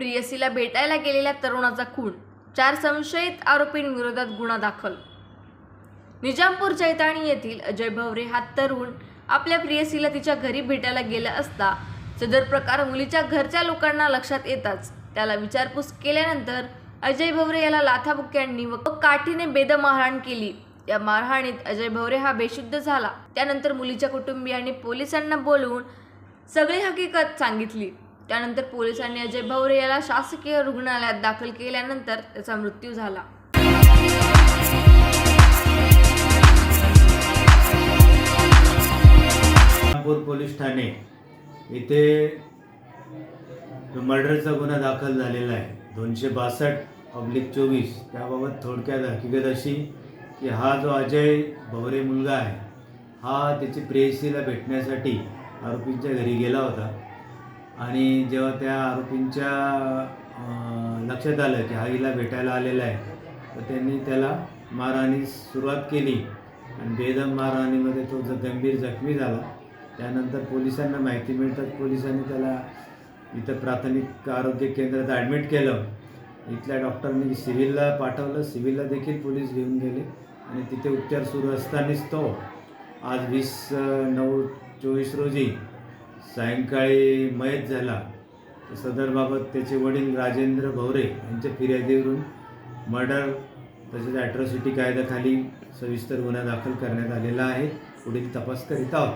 प्रियसीला भेटायला गेलेल्या तरुणाचा खून, 4 संशयित आरोपींविरोधात गुन्हा दाखल। निजामपूर चैताणी येथील अजय भवरे हा तरुण आपल्या प्रियसीला तिच्या घरी भेटायला गेला असता सदर प्रकार मुलीच्या घरच्या लोकांना लक्षात येताच त्याला विचारपूस केल्यानंतर अजय भवरे याला लाथाबुक्क्यांनी व काठीने बेदम मारहाण केली। या मारहाणीत अजय भवरे हा बेशुद्ध झाला। त्यानंतर मुलीच्या कुटुंबियांनी पोलिसांना बोलवून सगळी हकीकत सांगितली। त्यानंतर पोलिसांनी अजय भवरे याला शासकीय रुग्णालयात दाखल केल्यानंतर त्याचा मृत्यू झाला। निजामपूर पोलीस ठाणे इथे मर्डरचा गुन्हा दाखल झालेला आहे 262/24। त्याबाबत थोडक्यात हकीकत अशी की हा जो अजय भवरे मुलगा आहे हा त्याची प्रेयसीला भेटण्यासाठी आरोपींच्या घरी गेला होता आणि जेव्हा त्या आरोपींच्या लक्षात आलं की हा हिला भेटायला आलेला आहे तर त्यांनी त्याला मारहाणीस सुरुवात केली आणि बेदम मारहाणीमध्ये तो गंभीर जखमी झाला। त्यानंतर पोलिसांना माहिती मिळतात पोलिसांनी त्याला इथं प्राथमिक आरोग्य केंद्रात ॲडमिट केलं। इथल्या डॉक्टरनी सिव्हिलला पाठवलं, सिव्हिलला देखील पोलीस घेऊन गेले आणि तिथे उपचार सुरू असतानाच तो आज 20/9/24 रोजी सायंकाळी मयत झाला। सदरबाबत त्याचे वडील राजेंद्र भवरे यांच्या फिर्यादीवरून मर्डर तसेच ॲट्रॉसिटी कायद्याखाली सविस्तर गुन्हा दाखल करण्यात आलेला आहे। पुढील तपास करीत आहोत।